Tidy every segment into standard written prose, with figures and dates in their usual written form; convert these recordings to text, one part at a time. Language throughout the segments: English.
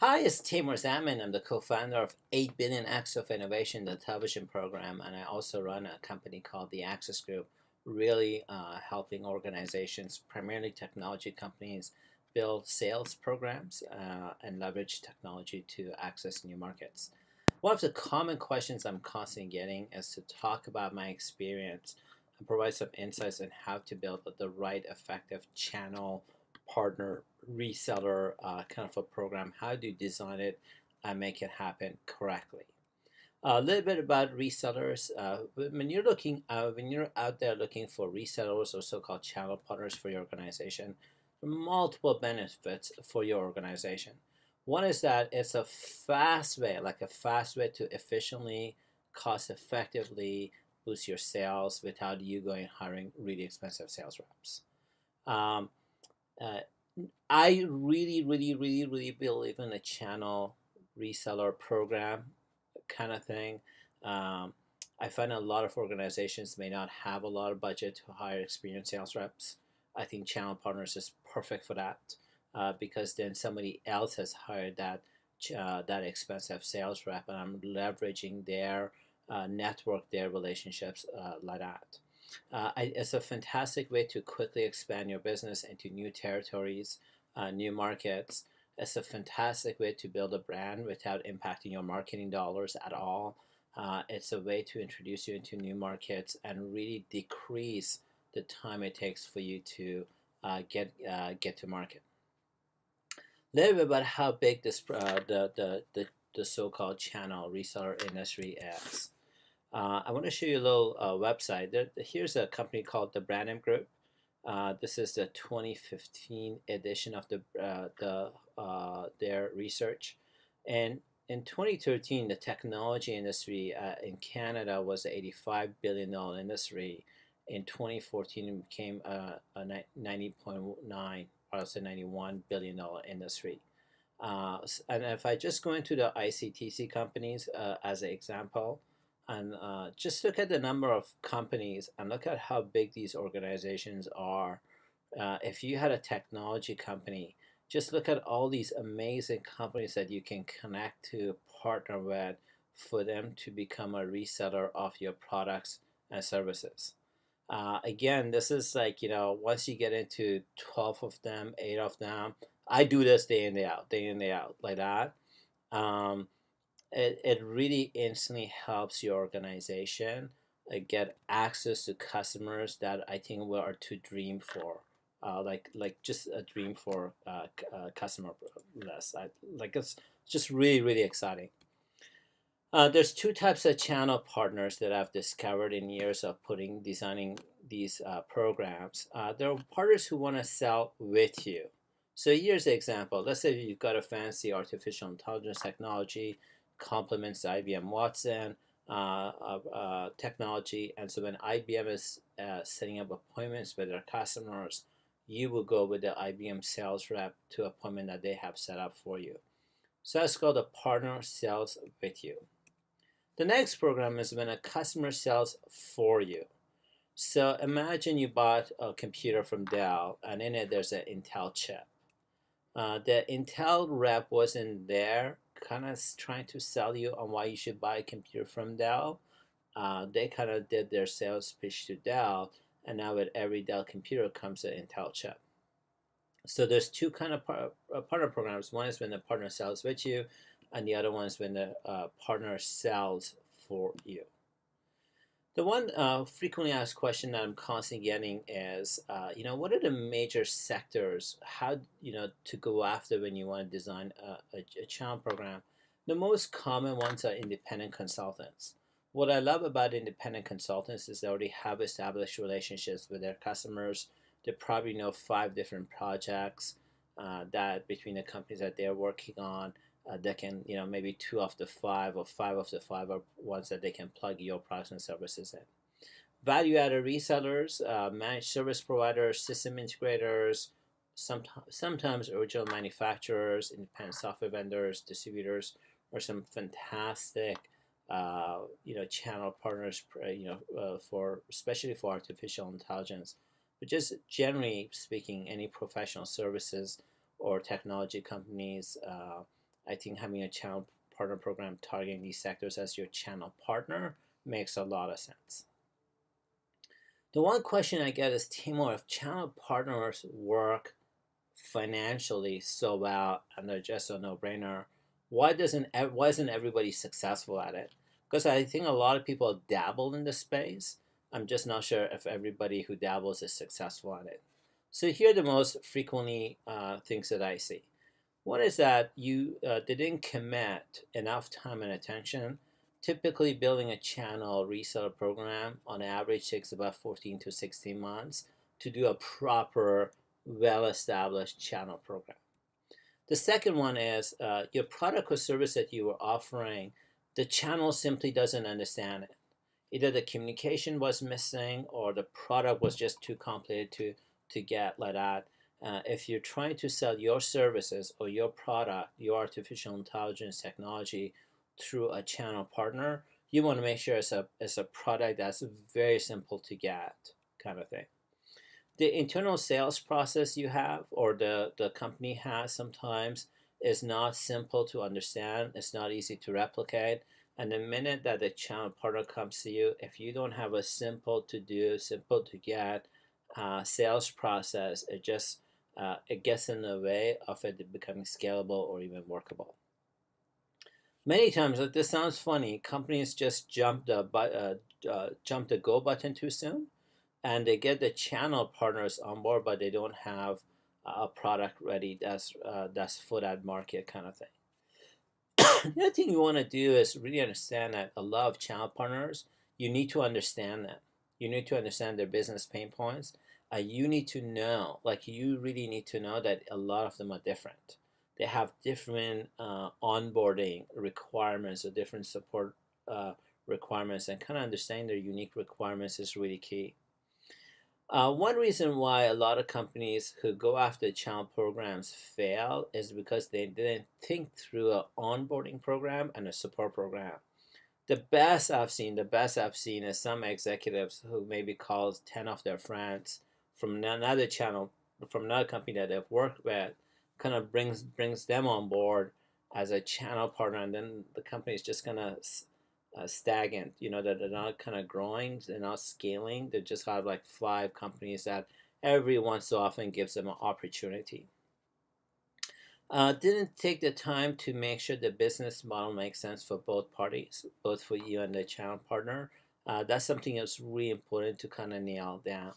Hi, it's Taimour Zaman. I'm the co-founder of 8 Billion Acts of Innovation, the television program, and I also run a company called the Access Group, really helping organizations, primarily technology companies, build sales programs and leverage technology to access new markets. One of the common questions I'm constantly getting is to talk about my experience and provide some insights on how to build the right effective channel partner reseller kind of a program. How do you design it and make it happen correctly? A little bit about resellers. When you're out there looking for resellers or so-called channel partners for your organization, multiple benefits for your organization. One is that it's a fast way, like a fast way to efficiently, cost effectively boost your sales without you going hiring really expensive sales reps. Um, uh, I really believe in a channel reseller program kind of thing. Um, I find a lot of organizations may not have a lot of budget to hire experienced sales reps. I think channel partners is perfect for that because then somebody else has hired that expensive sales rep, and I'm leveraging their network, their relationships like that. It's a fantastic way to quickly expand your business into new territories, new markets. It's a fantastic way to build a brand without impacting your marketing dollars at all. It's a way to introduce you into new markets and really decrease the time it takes for you to get to market. A little bit about how big this the so-called channel reseller industry is. I want to show you a little website. Here's a company called the Branham Group. This is the 2015 edition of their research, and in 2013, the technology industry in Canada was an $85 billion industry. In 2014, it became a 90.9, or say $91 billion industry. And if I just go into the ICTC companies as an example, and just look at the number of companies and look at how big these organizations are. If you had a technology company, just look at all these amazing companies that you can connect to, partner with, for them to become a reseller of your products and services. Again, this is like, once you get into 12 of them, 8 of them, I do this day in, day out, like that. Um, it really instantly helps your organization get access to customers that I think we are to dream for. Like just a dream for customer list. It's just really exciting. There's two types of channel partners that I've discovered in years of designing these programs. There are partners who want to sell with you. So here's an example. Let's say you've got a fancy artificial intelligence technology, complements IBM Watson technology, and so when IBM is setting up appointments with their customers, you will go with the IBM sales rep to appointment that they have set up for you. So that's called a partner sells with you. The next program is when a customer sells for you. So imagine you bought a computer from Dell, and in it there's an Intel chip. The Intel rep wasn't there, kind of trying to sell you on why you should buy a computer from Dell. They kind of did their sales pitch to Dell, and now with every Dell computer comes an Intel chip. So there's two kind of partner programs. One is when the partner sells with you, and the other one is when the partner sells for you. The one frequently asked question that I'm constantly getting is, what are the major sectors? How to go after when you want to design a channel program? The most common ones are independent consultants. What I love about independent consultants is they already have established relationships with their customers. They probably know 5 different projects that between the companies that they're working on. That can, maybe 2 of the 5 or 5 of the 5 are ones that they can plug your products and services in. Value-added resellers, managed service providers, system integrators, sometimes original manufacturers, independent software vendors, distributors, or some fantastic, channel partners, for especially for artificial intelligence, but just generally speaking, any professional services or technology companies. I think having a channel partner program targeting these sectors as your channel partner makes a lot of sense. The one question I get is, Taimour, if channel partners work financially so well and they're just a no-brainer, why isn't everybody successful at it? Because I think a lot of people dabble in the space. I'm just not sure if everybody who dabbles is successful at it. So here are the most frequently things that I see. One is that you didn't commit enough time and attention. Typically, building a channel reseller program on average takes about 14 to 16 months to do a proper, well-established channel program. The second one is your product or service that you were offering, the channel simply doesn't understand it. Either the communication was missing or the product was just too complicated to get like that. If you're trying to sell your services or your product, your artificial intelligence technology through a channel partner, you want to make sure it's a product that's very simple to get, kind of thing. The internal sales process you have or the company has sometimes is not simple to understand. It's not easy to replicate. And the minute that the channel partner comes to you, if you don't have a simple to do, simple to get sales process, it gets in the way of it becoming scalable or even workable. Many times, this sounds funny, companies just jump the go button too soon, and they get the channel partners on board, but they don't have a product ready that's for that market, kind of thing. The other thing you want to do is really understand that a lot of channel partners, you need to understand them. You need to understand their business pain points. You need to know, you really need to know that a lot of them are different. They have different onboarding requirements or different support requirements, and kind of understanding their unique requirements is really key. One reason why a lot of companies who go after channel programs fail is because they didn't think through an onboarding program and a support program. The best I've seen is some executives who maybe calls 10 of their friends from another company that they've worked with, kind of brings them on board as a channel partner, and then the company is just kind of stagnant. That they're not kind of growing, they're not scaling. They just have like 5 companies that every once so often gives them an opportunity. Didn't take the time to make sure the business model makes sense for both parties, both for you and the channel partner. That's something that's really important to kind of nail down.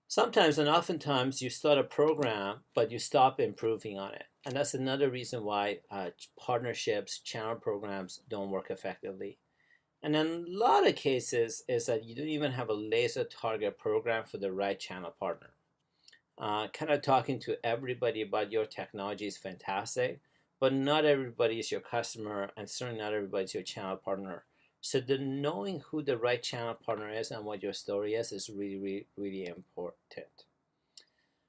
Sometimes and oftentimes you start a program, but you stop improving on it. And that's another reason why partnerships, channel programs don't work effectively. And in a lot of cases is that you don't even have a laser target program for the right channel partner. Kind of talking to everybody about your technology is fantastic, but not everybody is your customer, and certainly not everybody is your channel partner. So knowing who the right channel partner is and what your story is really, really, really important.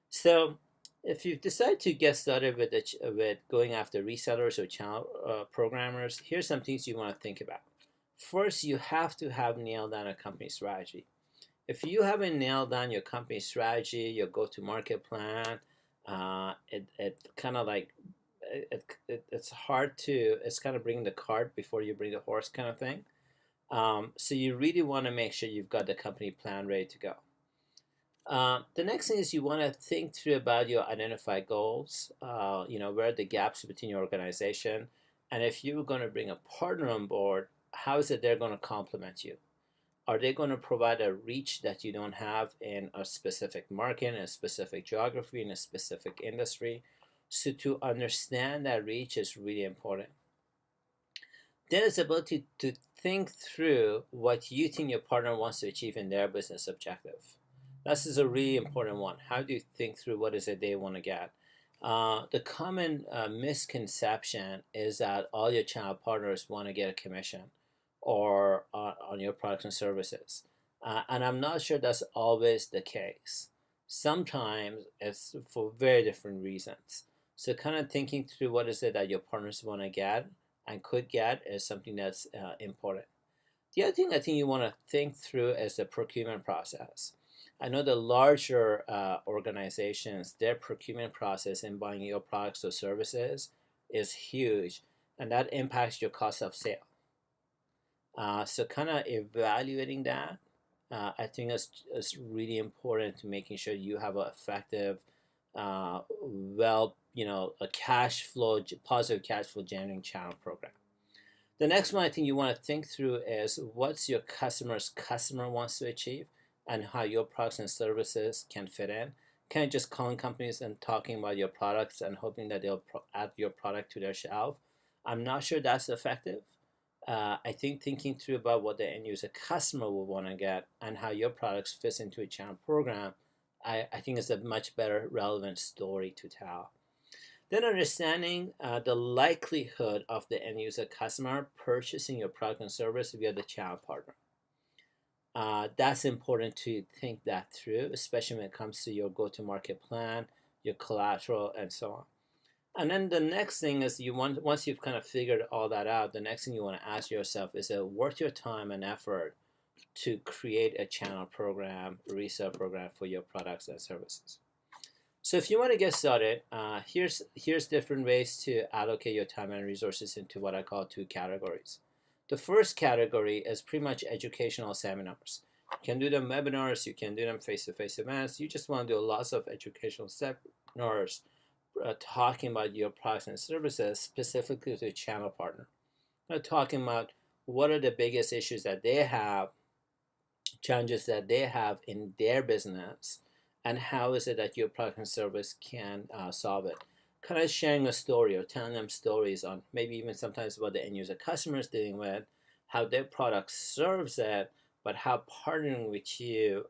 So if you decide to get started with going after resellers or channel programmers, here's some things you want to think about. First, you have to have nailed down a company strategy. If you haven't nailed down your company strategy, your go-to-market plan, it's hard to, it's kind of bring the cart before you bring the horse, kind of thing. So you really want to make sure you've got the company plan ready to go. The next thing is you want to think through about your identified goals, where are the gaps between your organization, and if you're going to bring a partner on board, how is it they're going to complement you? Are they going to provide a reach that you don't have in a specific market, in a specific geography, in a specific industry? So to understand that reach is really important. Then it's ability to think through what you think your partner wants to achieve in their business objective. This is a really important one. How do you think through what is it they want to get? The common misconception is that all your channel partners want to get a commission or on your products and services. And I'm not sure that's always the case. Sometimes it's for very different reasons. So kind of thinking through what is it that your partners want to get and could get is something that's important. The other thing I think you want to think through is the procurement process. I know the larger organizations, their procurement process in buying your products or services is huge, and that impacts your cost of sale. So kind of evaluating that, I think is really important to making sure you have an effective, a positive cash flow generating channel program. The next one I think you want to think through is what's your customer's customer wants to achieve and how your products and services can fit in. Can't just calling companies and talking about your products and hoping that they'll add your product to their shelf. I'm not sure that's effective. I think thinking through about what the end user customer will want to get and how your products fits into a channel program, I think is a much better relevant story to tell. Then understanding the likelihood of the end user customer purchasing your product and service via the channel partner. That's important to think that through, especially when it comes to your go-to-market plan, your collateral, and so on. And then the next thing is once you've kind of figured all that out, the next thing you want to ask yourself is it worth your time and effort to create a channel program, resale program for your products and services. So if you want to get started, here's different ways to allocate your time and resources into what I call 2 categories. The first category is pretty much educational seminars. You can do them webinars, you can do them face-to-face events. You just want to do lots of educational seminars talking about your products and services specifically to a channel partner. Talking about what are the biggest issues that they have, challenges that they have in their business, and how is it that your product and service can solve it. Kind of sharing a story or telling them stories on maybe even sometimes what the end user customer is dealing with, how their product serves it, but how partnering with you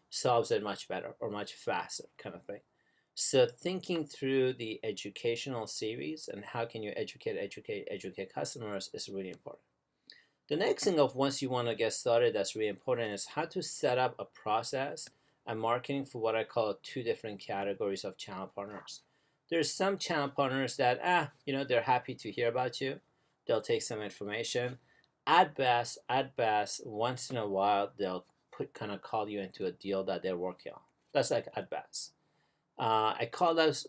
solves it much better or much faster kind of thing. So thinking through the educational series and how can you educate customers is really important. The next thing of once you want to get started that's really important is how to set up a process and marketing for what I call 2 different categories of channel partners. There's some channel partners that, they're happy to hear about you. They'll take some information. At best, once in a while, they'll kind of call you into a deal that they're working on. That's like at best. I call those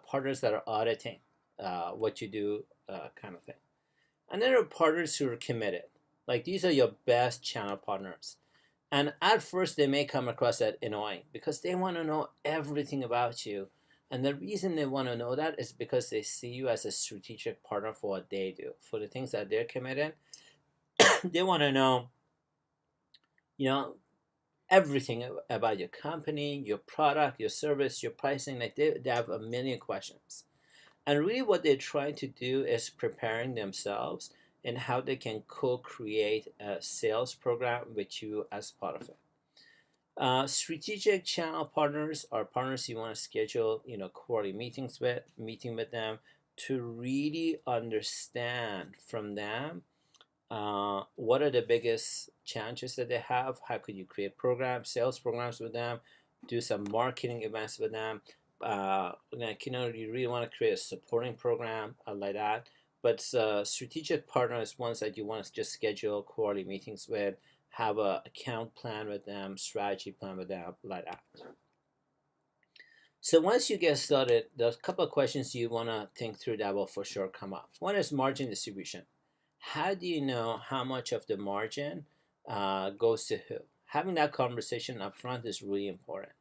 partners that are auditing what you do, kind of thing. And then there are partners who are committed. Like these are your best channel partners. And at first they may come across as annoying because they want to know everything about you. And the reason they want to know that is because they see you as a strategic partner for what they do, for the things that they're committed. They want to know, everything about your company, your product, your service, your pricing. Like they have a million questions. And really what they're trying to do is preparing themselves in how they can co-create a sales program with you as part of it. Strategic channel partners are partners you want to schedule, quarterly meeting with them to really understand from them what are the biggest challenges that they have, how could you create sales programs with them, do some marketing events with them. You really want to create a supporting program like that. But strategic partners, ones that you want to just schedule quarterly meetings with, have an account plan with them, strategy plan with them, like that. So once you get started, there's a couple of questions you want to think through that will for sure come up. One is margin distribution. How do you know how much of the margin goes to who? Having that conversation up front is really important.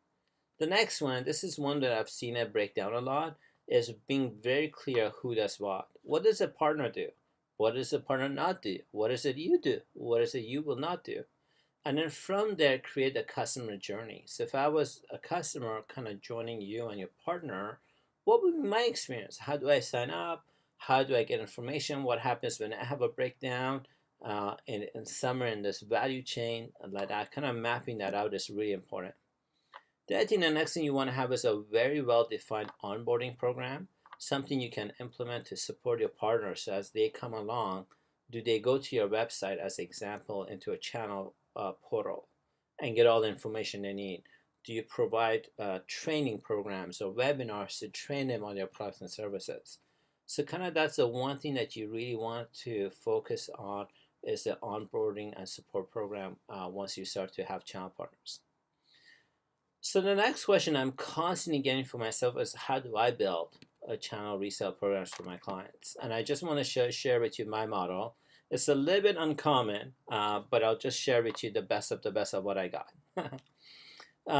The next one, this is one that I've seen it break down a lot, is being very clear who does what. What does a partner do? What does a partner not do? What is it you do? What is it you will not do? And then from there, create a customer journey. So if I was a customer kind of joining you and your partner, what would be my experience? How do I sign up? How do I get information? What happens when I have a breakdown somewhere in this value chain? Like that, kind of mapping that out is really important. I think the next thing you want to have is a very well-defined onboarding program, something you can implement to support your partners as they come along. Do they go to your website, as an example, into a channel portal and get all the information they need? Do you provide training programs or webinars to train them on your products and services? So kind of that's the one thing that you really want to focus on is the onboarding and support program once you start to have channel partners. So the next question I'm constantly getting for myself is how do I build channel resale programs for my clients. And I just want to share with you my model. It's a little bit uncommon, but I'll just share with you the best of what I got.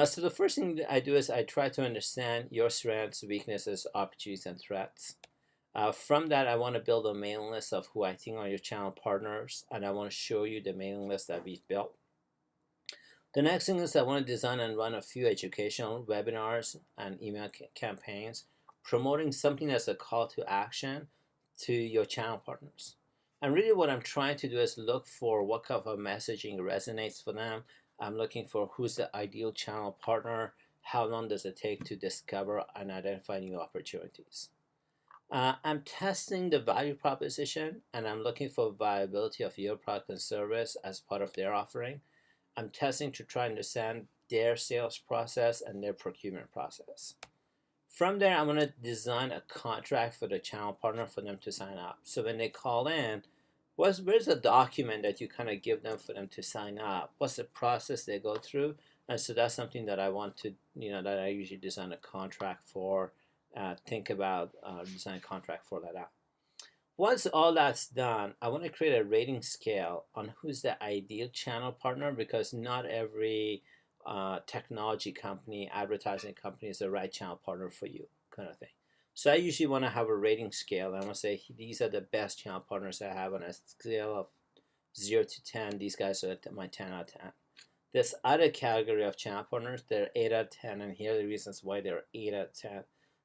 So the first thing that I do is I try to understand your strengths, weaknesses, opportunities, and threats. From that, I want to build a mailing list of who I think are your channel partners, and I want to show you the mailing list that we've built. The next thing is I want to design and run a few educational webinars and email campaigns promoting something as a call to action to your channel partners. And really what I'm trying to do is look for what kind of messaging resonates for them. I'm looking for who's the ideal channel partner, how long does it take to discover and identify new opportunities. I'm testing the value proposition and I'm looking for viability of your product and service as part of their offering. I'm testing to try and understand their sales process and their procurement process. From there, I'm going to design a contract for the channel partner for them to sign up. So when they call in, where's the document that you kind of give them for them to sign up? What's the process they go through? And so that's something that I want to, that I usually design a contract for, think about design a contract for that out. Once all that's done, I want to create a rating scale on who's the ideal channel partner, because not every technology company, advertising company is the right channel partner for you, kind of thing. So I usually want to have a rating scale. I want to say these are the best channel partners I have on a scale of 0 to 10. These guys are my 10 out of 10. This other category of channel partners, they're 8 out of 10, and here are the reasons why they're 8 out of 10.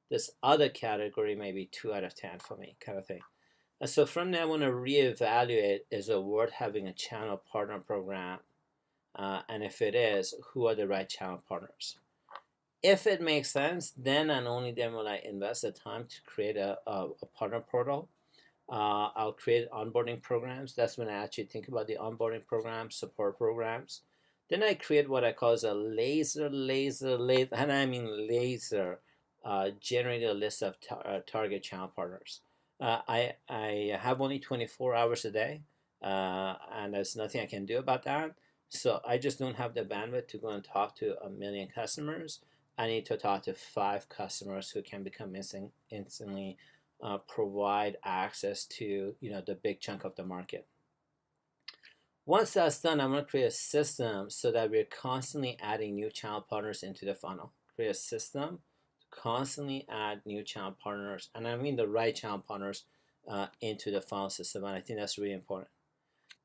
This other category may be 2 out of 10 for me, kind of thing. And so from there, I want to reevaluate, is it worth having a channel partner program? And if it is, who are the right channel partners? If it makes sense, then and only then will I invest the time to create a partner portal. I'll create onboarding programs. That's when I actually think about the onboarding programs, support programs. Then I create what I call a laser, and I mean laser, generated a list of target channel partners. I have only 24 hours a day, and there's nothing I can do about that. So I just don't have the bandwidth to go and talk to 1 million customers. I need to talk to 5 customers who can become instantly provide access to the big chunk of the market. Once that's done, I'm going to create a system so that we're constantly adding new channel partners into the funnel. Create a system to constantly add new channel partners, and I mean the right channel partners into the funnel system, and I think that's really important.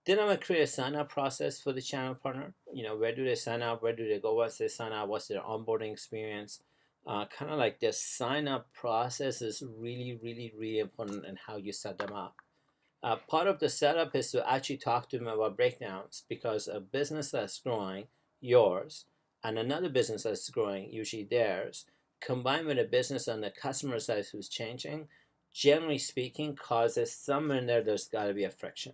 Then I'm going to create a sign-up process for the channel partner. Where do they sign up? Where do they go once they sign up? What's their onboarding experience? Kind of like the sign-up process is really, really, really important in how you set them up. Part of the setup is to actually talk to them about breakdowns, because a business that's growing, yours, and another business that's growing, usually theirs, combined with a business on the customer side who's changing, generally speaking, causes somewhere in there, there's got to be a friction.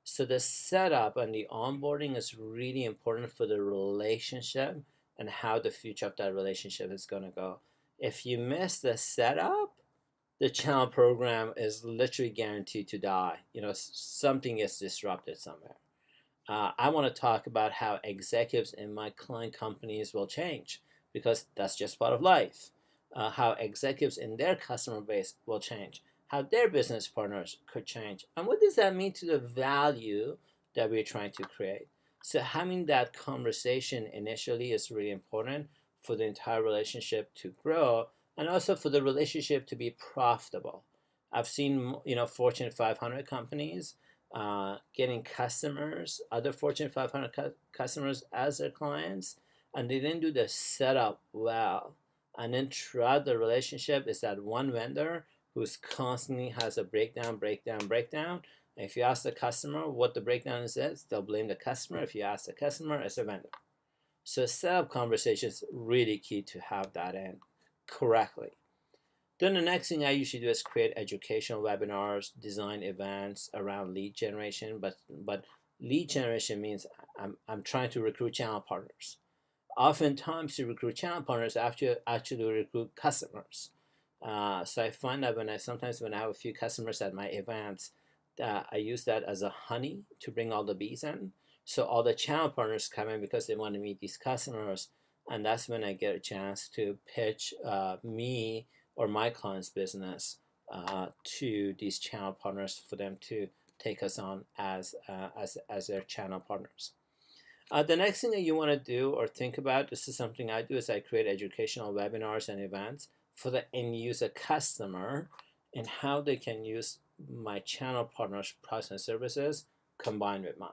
So the setup and the onboarding is really important for the relationship and how the future of that relationship is going to go. If you miss the setup, the channel program is literally guaranteed to die. Something is disrupted somewhere. I want to talk about how executives in my client companies will change, because that's just part of life. How executives in their customer base will change, how their business partners could change, and what does that mean to the value that we're trying to create. So having that conversation initially is really important for the entire relationship to grow, and also for the relationship to be profitable. I've seen Fortune 500 companies getting customers, other Fortune 500 customers as their clients, and they didn't do the setup well. And then throughout the relationship is that one vendor who's constantly has a breakdown. And if you ask the customer what the breakdown is, they'll blame the customer. If you ask the customer, it's a vendor. So setup conversation is really key to have that in correctly. Then the next thing I usually do is create educational webinars, design events around lead generation. But lead generation means I'm trying to recruit channel partners. Oftentimes, to recruit channel partners, after actually recruit customers. So I find that sometimes when I have a few customers at my events, I use that as a honey to bring all the bees in. So all the channel partners come in because they want to meet these customers, and that's when I get a chance to pitch me or my client's business to these channel partners for them to take us on as their channel partners. The next thing that you want to do or think about, this is something I do, is I create educational webinars and events for the end user customer and how they can use my channel partners' products and services combined with mine.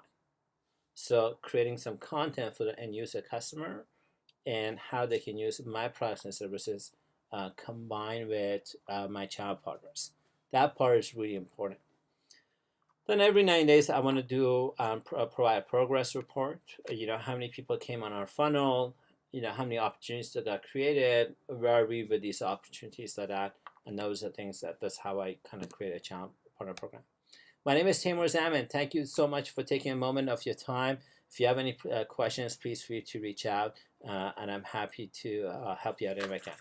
So creating some content for the end user customer and how they can use my products and services combined with my channel partners. That part is really important. Then every 90 days, I want to do provide a progress report. How many people came on our funnel, how many opportunities that got created, where are we with these opportunities that and those are things that's how I kind of create a channel partner program. My name is Taimour Zaman. Thank you so much for taking a moment of your time. If you have any questions, please feel free to reach out, and I'm happy to help you out if I can.